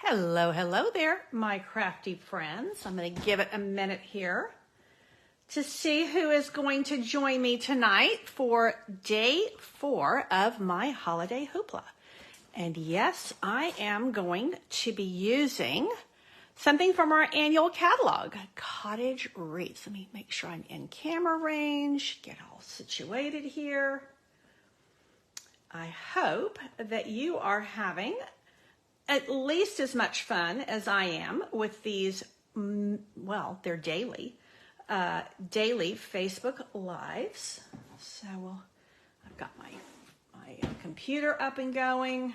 Hello, hello there, my crafty friends. I'm going to give it a minute here to see who is going to join me tonight for day 4 of my holiday hoopla. And yes, I am going to be using something from our annual catalog, Cottage Wreaths. Let me make sure I'm in camera range, get all situated here. I hope that you are having at least as much fun as I am with these, well, they're daily Facebook Lives. So I've got my computer up and going,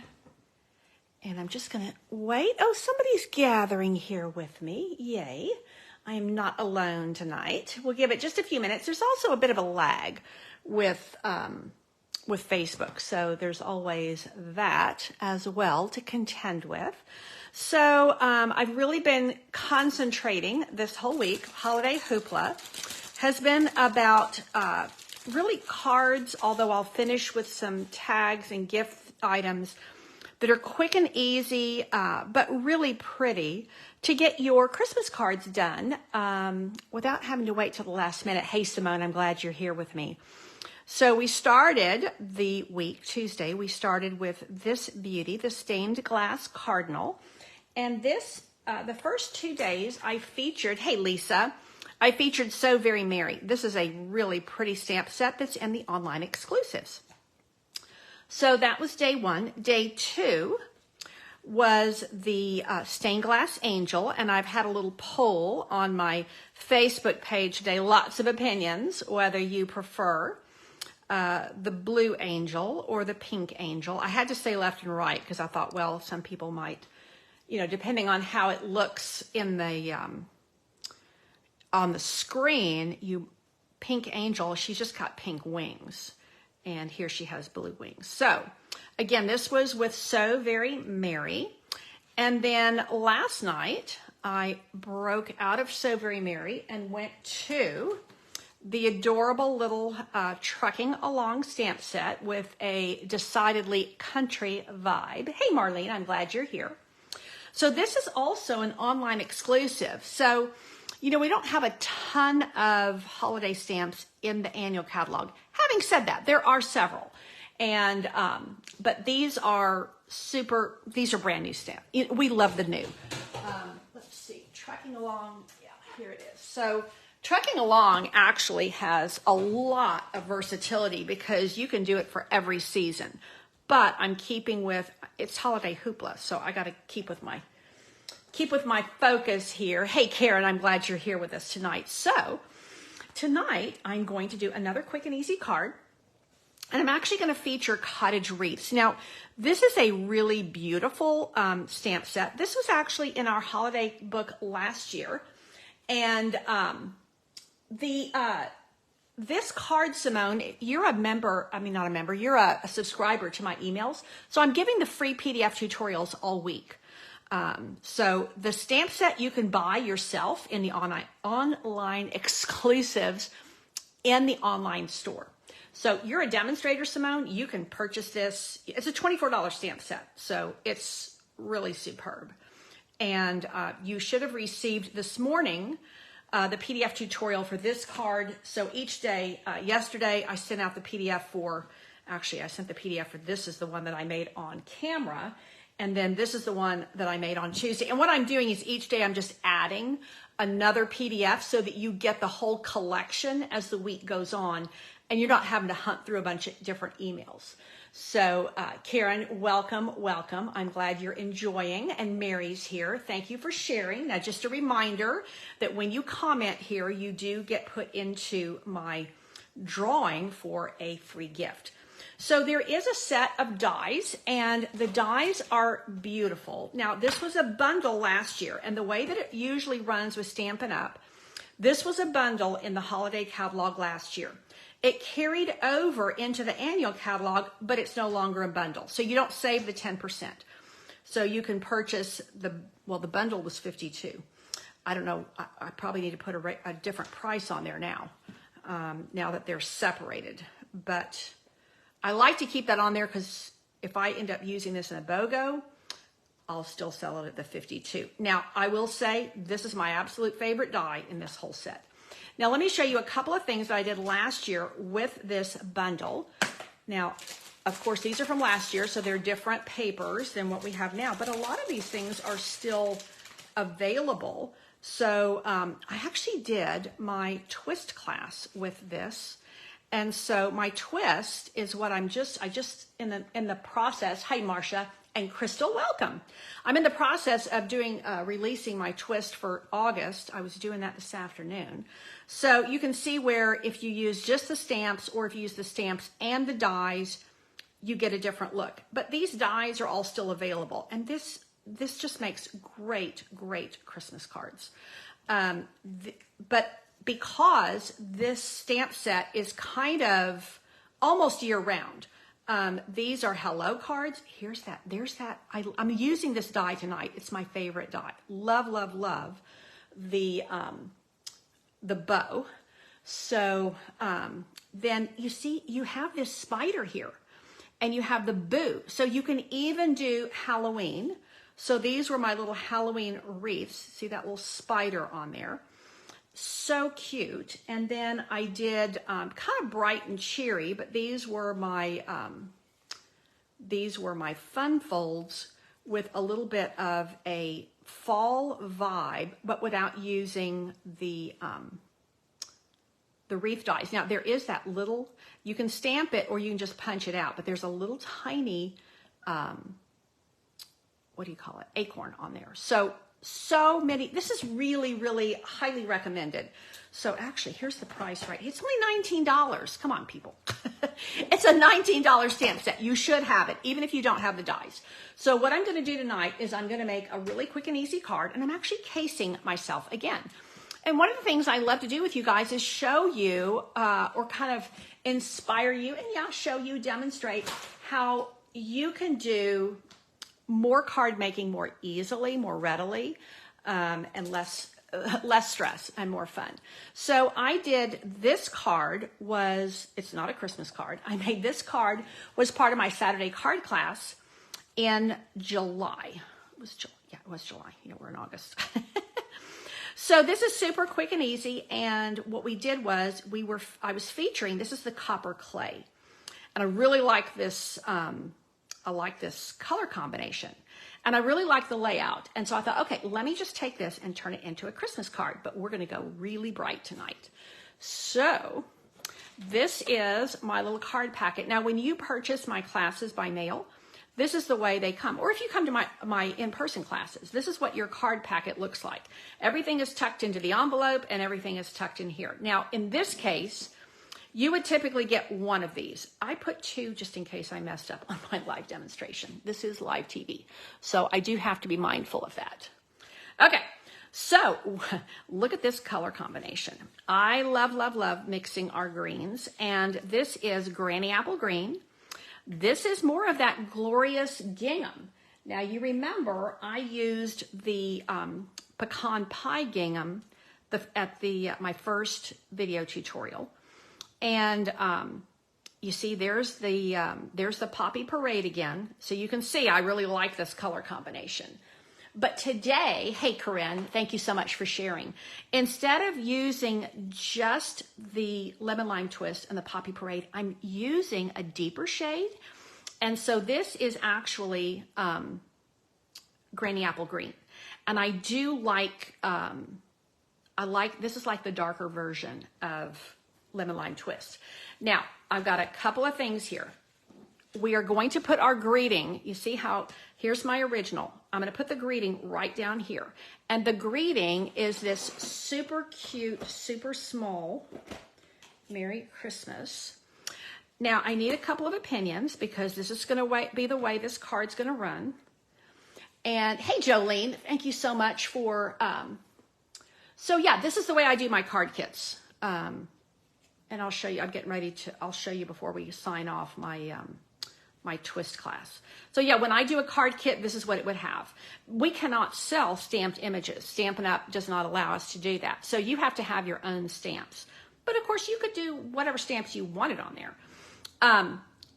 and I'm just gonna wait. Oh, somebody's gathering here with me. Yay. I am not alone tonight. We'll give it just a few minutes. There's also a bit of a lag with Facebook, so there's always that as well to contend with. So I've really been concentrating this whole week. Holiday Hoopla has been about really cards, although I'll finish with some tags and gift items that are quick and easy, but really pretty to get your Christmas cards done without having to wait till the last minute. Hey, Simone, I'm glad you're here with me. So we started the week, Tuesday, we started with this beauty, the stained glass cardinal. And this, the first 2 days I featured, hey Lisa, I featured So Very Merry. This is a really pretty stamp set that's in the online exclusives. So that was day 1. Day 2 was the stained glass angel, and I've had a little poll on my Facebook page today, lots of opinions, whether you prefer the blue angel or the pink angel. I had to say left and right because I thought, well, some people might, depending on how it looks in the on the screen, pink angel, she's just got pink wings, and here she has blue wings. So again, this was with So Very Merry, and then last night I broke out of So Very Merry and went to the adorable little Trucking Along stamp set with a decidedly country vibe. Hey, Marlene, I'm glad you're here. So this is also an online exclusive. So, we don't have a ton of holiday stamps in the annual catalog. Having said that, there are several. And, but these are brand new stamps. We love the new. Let's see, Trucking Along, yeah, here it is. So Trucking Along actually has a lot of versatility because you can do it for every season. But I'm keeping with, it's Holiday Hoopla, so I got to keep with my focus here. Hey, Karen, I'm glad you're here with us tonight. So tonight I'm going to do another quick and easy card, and I'm actually going to feature Cottage Wreaths. Now, this is a really beautiful stamp set. This was actually in our holiday book last year, and this card, Simone, you're a member, not a member, you're a subscriber to my emails. So I'm giving the free PDF tutorials all week. So the stamp set you can buy yourself in the online exclusives in the online store. So you're a demonstrator, Simone, you can purchase this. It's a $24 stamp set, so it's really superb. And you should have received this morning the PDF tutorial for this card. So each day, yesterday I sent out the PDF I sent the PDF for this is the one that I made on camera. And then this is the one that I made on Tuesday. And what I'm doing is each day I'm just adding another PDF so that you get the whole collection as the week goes on and you're not having to hunt through a bunch of different emails. So Karen, welcome. I'm glad you're enjoying, and Mary's here. Thank you for sharing. Now, just a reminder that when you comment here, you do get put into my drawing for a free gift. So there is a set of dies, and the dies are beautiful. Now, this was a bundle last year, and the way that it usually runs with Stampin' Up, this was a bundle in the holiday catalog last year. It carried over into the annual catalog, but it's no longer a bundle. So you don't save the 10%. So you can purchase the bundle was $52. I don't know, I probably need to put a different price on there now, now that they're separated. But I like to keep that on there because if I end up using this in a BOGO, I'll still sell it at the 52. Now, I will say this is my absolute favorite die in this whole set. Now, let me show you a couple of things that I did last year with this bundle. Now, of course, these are from last year, so they're different papers than what we have now, but a lot of these things are still available. So I actually did my twist class with this. And so my twist is what I just in the process. Hey, Marcia and Crystal, welcome. I'm in the process of releasing my twist for August. I was doing that this afternoon. So you can see where if you use just the stamps or if you use the stamps and the dies, you get a different look. But these dies are all still available. And this just makes great Christmas cards. But because this stamp set is kind of almost year round, these are hello cards. There's that. I'm using this die tonight. It's my favorite die. Love the bow. So then you see you have this spider here and you have the boo. So you can even do Halloween. So these were my little Halloween wreaths. See that little spider on there? So cute. And then I did kind of bright and cheery, but these were my fun folds with a little bit of a fall vibe, but without using the wreath dies. Now there is that little, you can stamp it or you can just punch it out, but there's a little tiny, what do you call it? Acorn on there. So many, this is really highly recommended. So actually, here's the price right. It's only $19. Come on, people. It's a $19 stamp set. You should have it, even if you don't have the dies. So what I'm going to do tonight is I'm going to make a really quick and easy card, and I'm actually casing myself again. And one of the things I love to do with you guys is show you or kind of inspire you and show you, demonstrate how you can do more card making more easily, more readily, and less stress and more fun. So I did this card it's not a Christmas card. I made this card was part of my Saturday card class in July. It was July. We're in August. So this is super quick and easy. And what we did was I was featuring, this is the copper clay. And I really like this, I like this color combination and I really like the layout. And so I thought, okay, let me just take this and turn it into a Christmas card, but we're going to go really bright tonight. So this is my little card packet. Now, when you purchase my classes by mail, this is the way they come. Or if you come to my in-person classes, this is what your card packet looks like. Everything is tucked into the envelope and everything is tucked in here. Now, in this case, you would typically get one of these. I put two just in case I messed up on my live demonstration. This is live TV, so I do have to be mindful of that. Okay, so look at this color combination. I love mixing our greens, and this is Granny Apple Green. This is more of that glorious gingham. Now you remember I used the pecan pie gingham at my first video tutorial. And you see there's the Poppy Parade again. So you can see I really like this color combination. But today, hey Corinne, thank you so much for sharing. Instead of using just the Lemon Lime Twist and the Poppy Parade, I'm using a deeper shade. And so this is actually Granny Apple Green. And I do like, this is like the darker version of Lemon Lime Twist. Now, I've got a couple of things here. We are going to put our greeting, you see how, here's my original. I'm going to put the greeting right down here. And the greeting is this super cute, super small, Merry Christmas. Now, I need a couple of opinions because this is going to be the way this card's going to run. And hey, Jolene, thank you so much for, so yeah, this is the way I do my card kits. And I'll show you, I'll show you before we sign off my, my twist class. So yeah, when I do a card kit, this is what it would have. We cannot sell stamped images. Stampin' Up! Does not allow us to do that. So you have to have your own stamps. But of course you could do whatever stamps you wanted on there.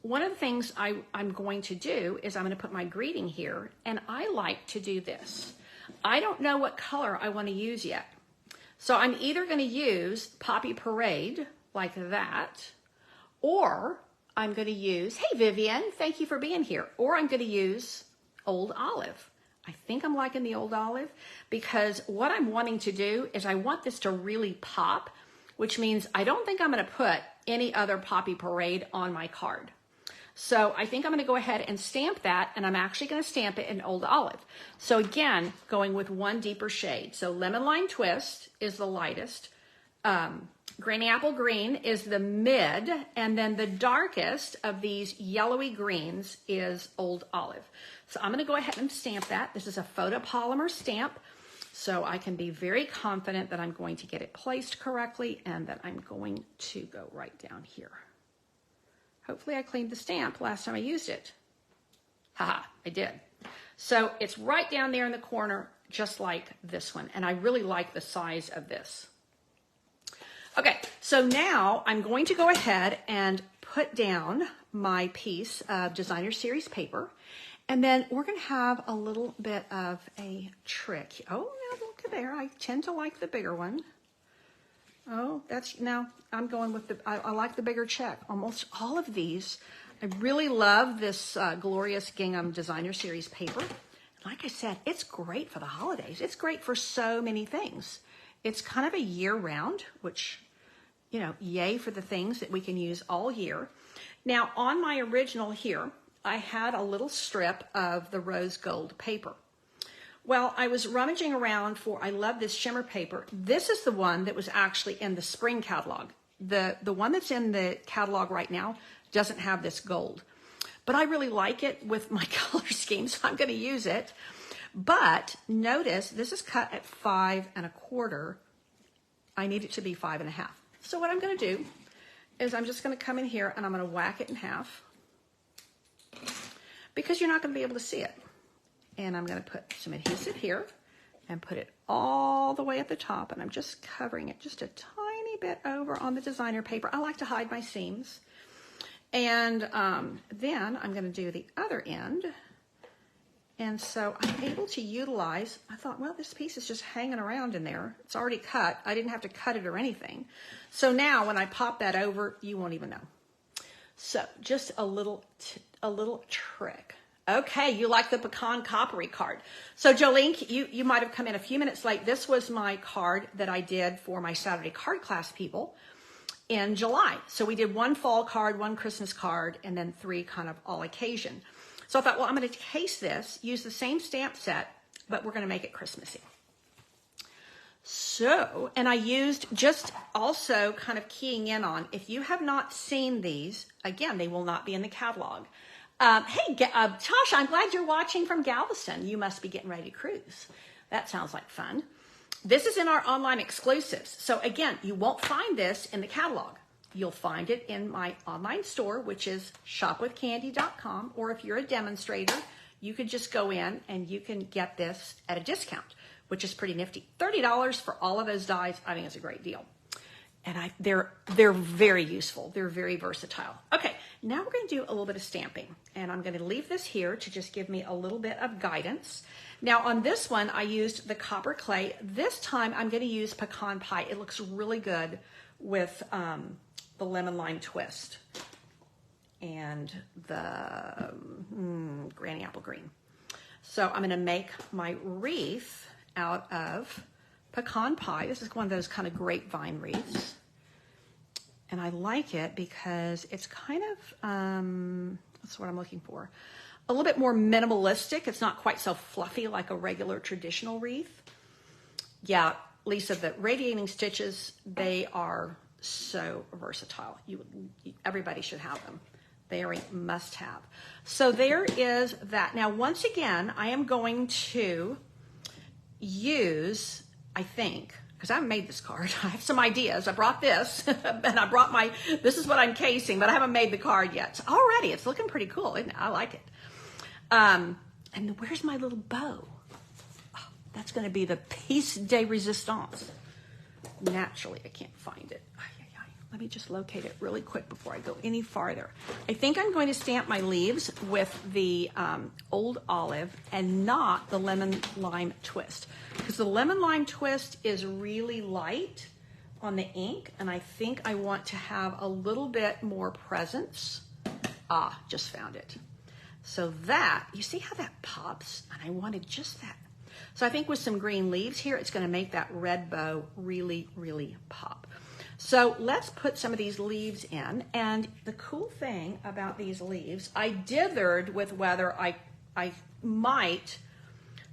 one of the things I'm going to do is I'm going to put my greeting here, and I like to do this. I don't know what color I want to use yet. So I'm either going to use Poppy Parade like that, or I'm going to use, hey Vivian, thank you for being here, or I'm going to use Old Olive. I think I'm liking the Old Olive because what I'm wanting to do is I want this to really pop, which means I don't think I'm going to put any other Poppy Parade on my card. So I think I'm going to go ahead and stamp that, and I'm actually going to stamp it in Old Olive. So again, going with one deeper shade. So Lemon Lime Twist is the lightest. Granny Apple Green is the mid, and then the darkest of these yellowy greens is Old Olive. So I'm going to go ahead and stamp that. This is a photopolymer stamp, so I can be very confident that I'm going to get it placed correctly and that I'm going to go right down here. Hopefully I cleaned the stamp last time I used it. Haha, I did. So it's right down there in the corner, just like this one. And I really like the size of this. Okay, so now I'm going to go ahead and put down my piece of designer series paper. And then we're going to have a little bit of a trick. Oh, now look at there. I tend to like the bigger one. Oh, now I'm going with I like the bigger check. Almost all of these. I really love this glorious gingham designer series paper. Like I said, it's great for the holidays. It's great for so many things. It's kind of a year round, which, you know, yay for the things that we can use all year. Now on my original here, I had a little strip of the rose gold paper. Well, I was rummaging around I love this shimmer paper. This is the one that was actually in the spring catalog. The one that's in the catalog right now doesn't have this gold. But I really like it with my color scheme, so I'm going to use it. But notice this is cut at 5 1/4. I need it to be 5 1/2. So what I'm going to do is I'm just going to come in here and I'm going to whack it in half because you're not going to be able to see it. And I'm going to put some adhesive here and put it all the way at the top. And I'm just covering it just a tiny bit over on the designer paper. I like to hide my seams. And then I'm going to do the other end. And so I'm able to utilize, I thought, well, this piece is just hanging around in there. It's already cut. I didn't have to cut it or anything. So now when I pop that over, you won't even know. So just a little trick. Okay, you like the pecan coppery card. So Jolene, you might have come in a few minutes late. This was my card that I did for my Saturday card class people in July. So we did one fall card, one Christmas card, and then 3 kind of all occasion. So I thought, well, I'm going to case this, use the same stamp set, but we're going to make it Christmassy. So, and I used just also kind of keying in on, if you have not seen these, again, they will not be in the catalog. Hey, Tasha, I'm glad you're watching from Galveston. You must be getting ready to cruise. That sounds like fun. This is in our online exclusives. So again, you won't find this in the catalog. You'll find it in my online store, which is shopwithcandy.com. Or if you're a demonstrator, you could just go in and you can get this at a discount, which is pretty nifty. $30 for all of those dies, I think is a great deal. And they're very useful. They're very versatile. Okay, now we're going to do a little bit of stamping. And I'm going to leave this here to just give me a little bit of guidance. Now on this one, I used the copper clay. This time I'm going to use pecan pie. It looks really good with the lemon lime twist and the granny apple green. So I'm going to make my wreath out of pecan pie. This is one of those kind of grapevine wreaths. And I like it because it's kind of, that's what I'm looking for, a little bit more minimalistic. It's not quite so fluffy like a regular traditional wreath. Yeah, Lisa, the radiating stitches, they are so versatile. Everybody should have them. They are a must-have. So there is that. Now, once again, I am going to use, I think, because I haven't made this card. I have some ideas. I brought this, and I brought this is what I'm casing, but I haven't made the card yet. So already, it's looking pretty cool, isn't it? I like it. And where's my little bow? Oh, that's going to be the piece de resistance. Naturally, I can't find it. let me just locate it really quick before I go any farther. I think I'm going to stamp my leaves with the Old Olive and not the Lemon Lime Twist, because the Lemon Lime Twist is really light on the ink, and I think I want to have a little bit more presence. Ah, just found it. So that, you see how that pops? And I wanted just that. So I think with some green leaves here, it's going to make that red bow really, really pop. So let's put some of these leaves in. And the cool thing about these leaves, I dithered with whether I might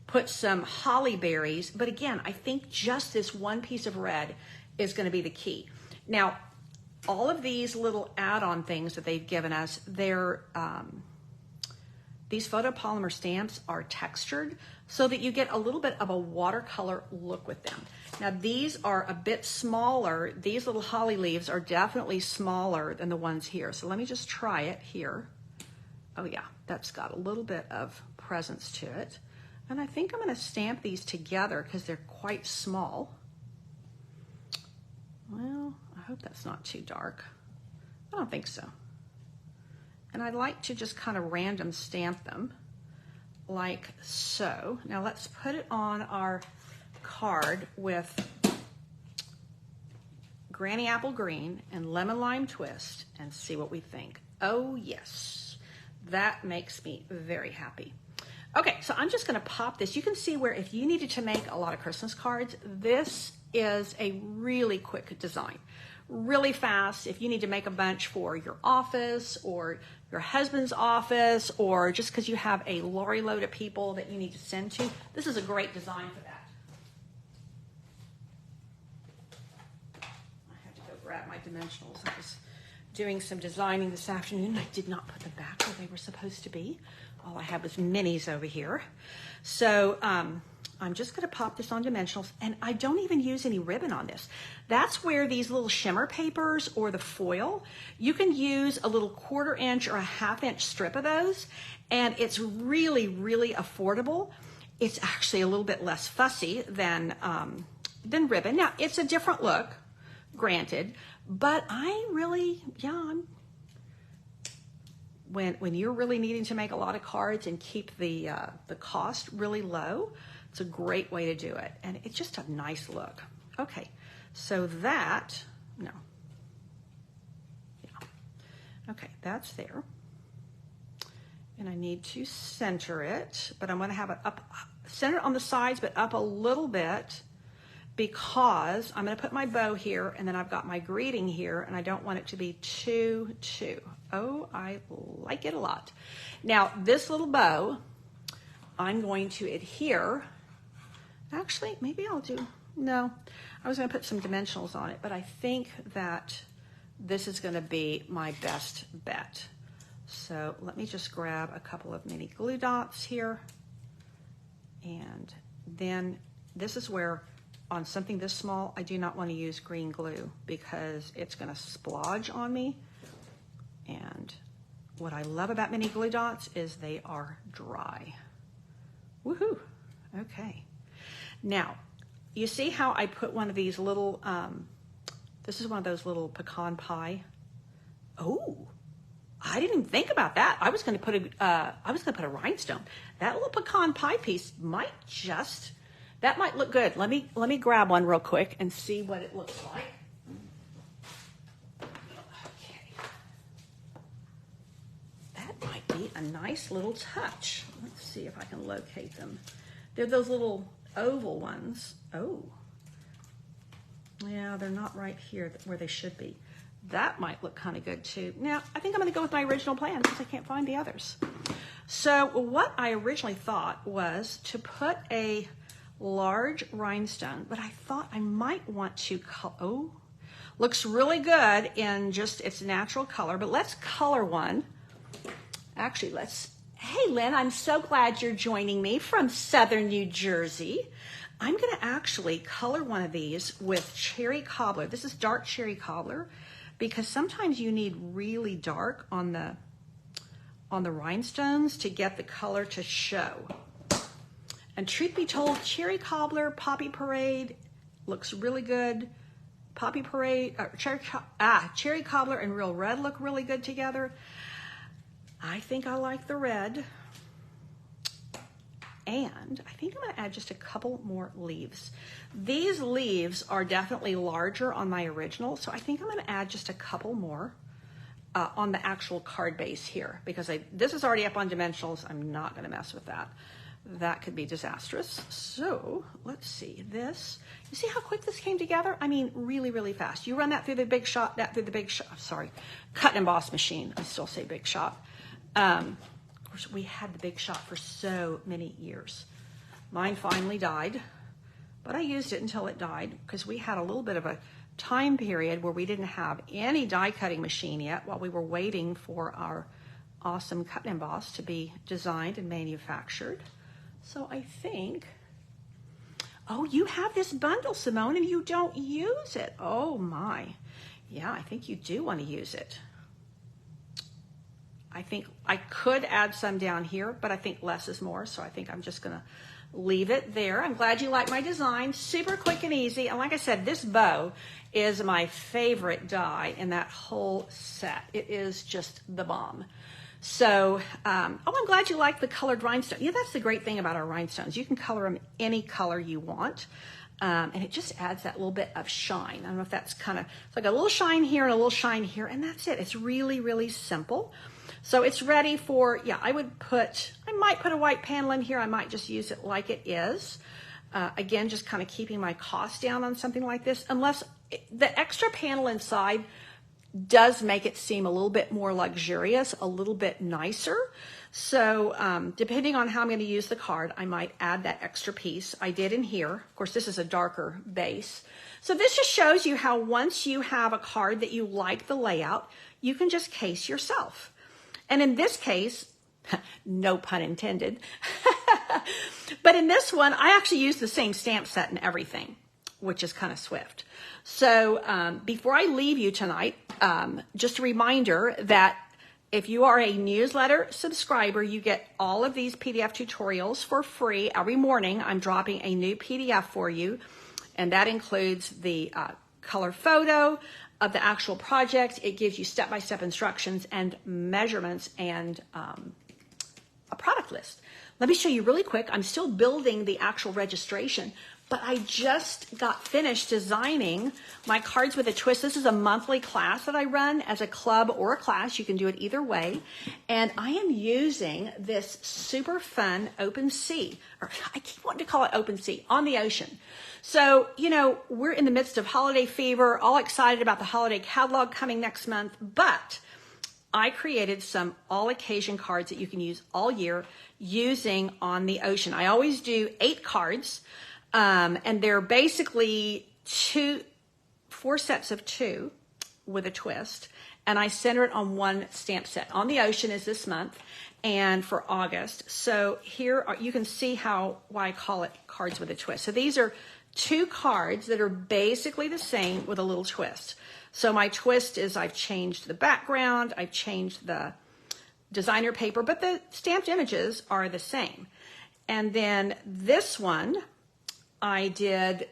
put some holly berries, but again, I think just this one piece of red is going to be the key. Now, all of these little add-on things that they've given us, they're these photopolymer stamps are textured so that you get a little bit of a watercolor look with them. Now these are a bit smaller. These little holly leaves are definitely smaller than the ones here. So let me just try it here. Oh yeah, that's got a little bit of presence to it. And I think I'm going to stamp these together because they're quite small. Well, I hope that's not too dark. I don't think so. And I like to just kind of random stamp them like so. Now let's put it on our card with Granny Apple Green and Lemon Lime Twist and see what we think. Oh yes, that makes me very happy. Okay, so I'm just gonna pop this. You can see where if you needed to make a lot of Christmas cards, this is a really quick design. Really fast. If you need to make a bunch for your office or your husband's office, or just because you have a lorry load of people that you need to send to, this is a great design for that. I have to go grab my dimensionals. I was doing some designing this afternoon. I did not put them back where they were supposed to be. All I had was minis over here. So I'm just going to pop this on dimensionals, and I don't even use any ribbon on this. That's where these little shimmer papers or the foil, you can use a little 1/4 inch or a 1/2 inch strip of those, and it's really, really affordable. It's actually a little bit less fussy than ribbon. Now, it's a different look, granted, but I really, when you're really needing to make a lot of cards and keep the cost really low, it's a great way to do it. And it's just a nice look. Okay, so that, no. Yeah. Okay, that's there. And I need to center it, but I'm gonna have it up, center on the sides, but up a little bit, because I'm gonna put my bow here, and then I've got my greeting here, and I don't want it to be too. Oh, I like it a lot. Now, this little bow, I'm going to adhere. Actually, maybe I'll do, no. I was gonna put some dimensionals on it, but I think that this is gonna be my best bet. So let me just grab a couple of mini glue dots here. And then this is where, on something this small, I do not want to use green glue because it's going to splodge on me. And what I love about mini glue dots is they are dry. Woohoo! Okay. Now, you see how I put one of these little, this is one of those little pecan pie. Oh, I didn't even think about that. I was going to put a rhinestone. That little pecan pie piece might just, that might look good. Let me grab one real quick and see what it looks like. Okay. That might be a nice little touch. Let's see if I can locate them. They're those little oval ones. Oh. Yeah, they're not right here where they should be. That might look kind of good too. Now, I think I'm going to go with my original plan because I can't find the others. So what I originally thought was to put a large rhinestone, but I thought I might want to, oh, looks really good in just its natural color, but let's color one. Actually, hey Lynn, I'm so glad you're joining me from Southern New Jersey. I'm going to actually color one of these with cherry cobbler. This is dark cherry cobbler, because sometimes you need really dark on the rhinestones to get the color to show. And truth be told, cherry cobbler, poppy parade looks really good Poppy Parade, Cherry Cobbler and Real Red look really good together. I think I like the red. And I think I'm going to add just a couple more leaves. These leaves are definitely larger on my original, so I think I'm going to add just a couple more on the actual card base here, because this is already up on dimensionals. I'm not going to mess with that. That could be disastrous. So let's see this. You see how quick this came together? I mean, really, really fast. You run that through the Big Shot, cut and emboss machine. I still say Big Shot. Of course, we had the Big Shot for so many years. Mine finally died, but I used it until it died because we had a little bit of a time period where we didn't have any die cutting machine yet while we were waiting for our awesome cut and emboss to be designed and manufactured. So I think, oh, you have this bundle, Simone, and you don't use it. Oh my. Yeah, I think you do want to use it. I think I could add some down here, but I think less is more. So I think I'm just going to leave it there. I'm glad you like my design. Super quick and easy. And like I said, this bow is my favorite die in that whole set. It is just the bomb. So, I'm glad you like the colored rhinestone. Yeah, that's the great thing about our rhinestones. You can color them any color you want. And it just adds that little bit of shine. I don't know if that's it's like a little shine here and a little shine here, and that's it. It's really, really simple. So it's ready for, yeah, I might put a white panel in here. I might just use it like it is. Again, just kind of keeping my cost down on something like this, unless the extra panel inside does make it seem a little bit more luxurious, a little bit nicer. So depending on how I'm going to use the card, I might add that extra piece. I did in here. Of course, this is a darker base. So this just shows you how once you have a card that you like the layout, you can just case yourself. And in this case, no pun intended, but in this one, I actually used the same stamp set and everything, which is kind of swift. So before I leave you tonight, just a reminder that if you are a newsletter subscriber, you get all of these PDF tutorials for free. Every morning, I'm dropping a new PDF for you, and that includes the color photo of the actual project. It gives you step-by-step instructions and measurements and a product list. Let me show you really quick. I'm still building the actual registration, but I just got finished designing my cards with a twist. This is a monthly class that I run as a club or a class. You can do it either way. And I am using this super fun open sea, or I keep wanting to call it open sea, on the ocean. So, you know, we're in the midst of holiday fever, all excited about the holiday catalog coming next month, but I created some all occasion cards that you can use all year using on the ocean. I always do 8 cards. And they're basically 4 sets of 2 with a twist. And I center it on one stamp set. On the Ocean is this month and for August. So here you can see why I call it cards with a twist. So these are 2 cards that are basically the same with a little twist. So my twist is I've changed the background, I've changed the designer paper, but the stamped images are the same. And then this one, I just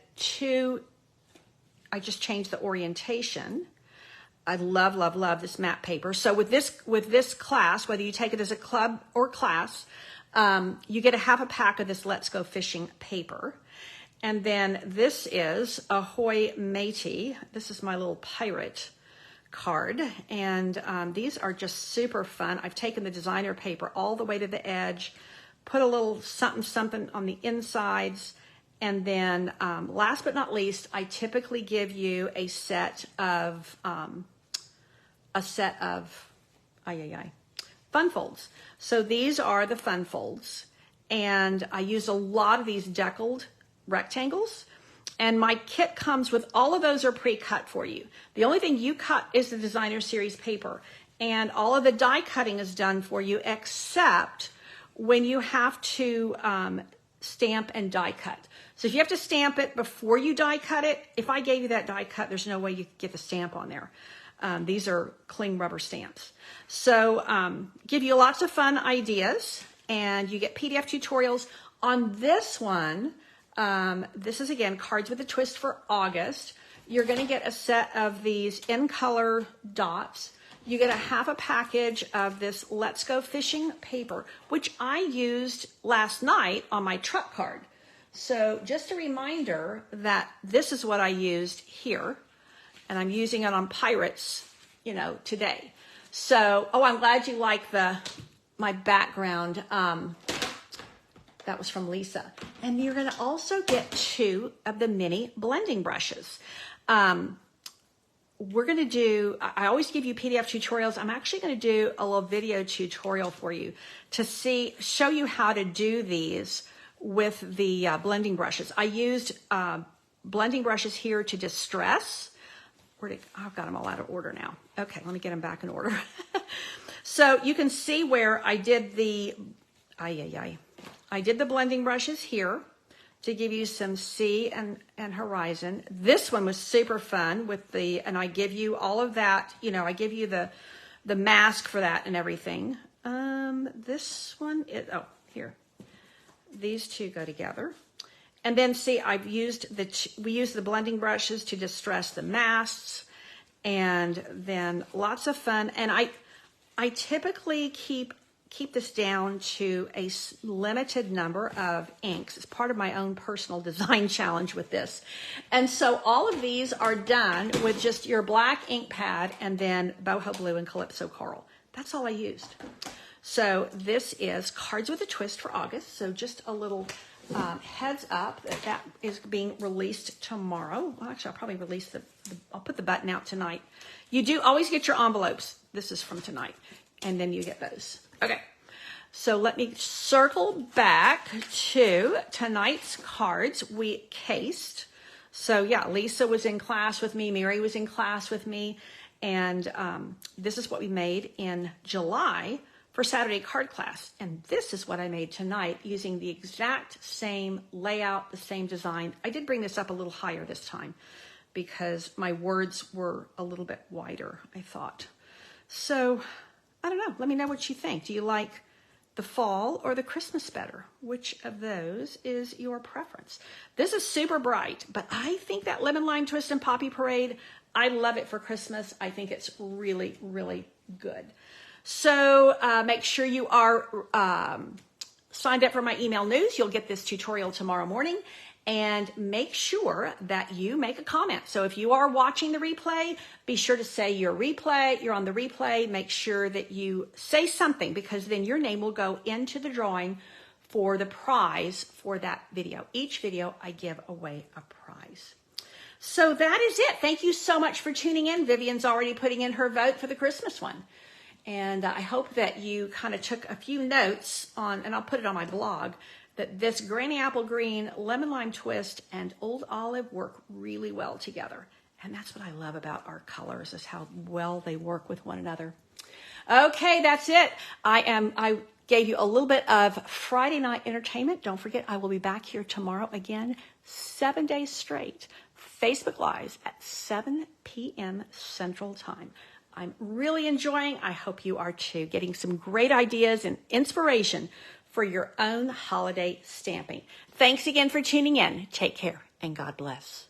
changed the orientation. I love, love, love this matte paper. So with this class, whether you take it as a club or class, you get a half a pack of this Let's Go Fishing paper. And then this is Ahoy Matey. This is my little pirate card. And these are just super fun. I've taken the designer paper all the way to the edge, put a little something, something on the insides. And then last but not least, I typically give you a set of fun folds. So these are the fun folds. And I use a lot of these deckled rectangles. And my kit comes with all of those are pre-cut for you. The only thing you cut is the designer series paper. And all of the die cutting is done for you except when you have to stamp and die cut. So if you have to stamp it before you die cut it, if I gave you that die cut, there's no way you could get the stamp on there. These are cling rubber stamps. So give you lots of fun ideas, and you get PDF tutorials. On this one, this is again Cards with a Twist for August. you're going to get a set of these in color dots. You get a half a package of this Let's Go Fishing paper, which I used last night on my truck card. So just a reminder that this is what I used here, and I'm using it on Pirates, you know, today. So, oh, I'm glad you like my background. That was from Lisa. And you're going to also get 2 of the mini blending brushes. We're going to do, I always give you PDF tutorials. I'm actually going to do a little video tutorial for you to show you how to do these with the blending brushes. I used blending brushes here to distress. I've got them all out of order now. Okay, let me get them back in order. So you can see where I did the, I did the blending brushes here to give you some sea and horizon. This one was super fun with and I give you all of that, you know, I give you the mask for that and everything. This one is, oh, here. These 2 go together. And then see, we used the blending brushes to distress the masks, and then lots of fun. And I typically keep this down to a limited number of inks. It's part of my own personal design challenge with this. And so all of these are done with just your black ink pad and then boho blue and calypso coral. That's all I used. So this is Cards with a Twist for August. So just a little heads up that is being released tomorrow. Well, actually, I'll probably release I'll put the button out tonight. You do always get your envelopes. This is from tonight. And then you get those. Okay. So let me circle back to tonight's cards we cased. So yeah, Lisa was in class with me. Mary was in class with me. And this is what we made in July for Saturday card class. And this is what I made tonight using the exact same layout, the same design. I did bring this up a little higher this time because my words were a little bit wider, I thought. So I don't know. Let me know what you think. Do you like the fall or the Christmas better? Which of those is your preference? This is super bright, but I think that Lemon Lime Twist and Poppy Parade, I love it for Christmas. I think it's really, really good. So make sure you are signed up for my email news. You'll get this tutorial tomorrow morning. And make sure that you make a comment. So if you are watching the replay, be sure to say you're on the replay. Make sure that you say something, because then your name will go into the drawing for the prize for that video. Each video, I give away a prize. So that is it. Thank you so much for tuning in. Vivian's already putting in her vote for the Christmas one. And I hope that you kind of took a few notes on, and I'll put it on my blog, that this Granny Apple Green, Lemon Lime Twist, and Old Olive work really well together. And that's what I love about our colors, is how well they work with one another. Okay, that's it. I gave you a little bit of Friday night entertainment. Don't forget, I will be back here tomorrow again, 7 days straight. Facebook Lives at 7 p.m. Central Time. I'm really enjoying, I hope you are too, getting some great ideas and inspiration for your own holiday stamping. Thanks again for tuning in. Take care and God bless.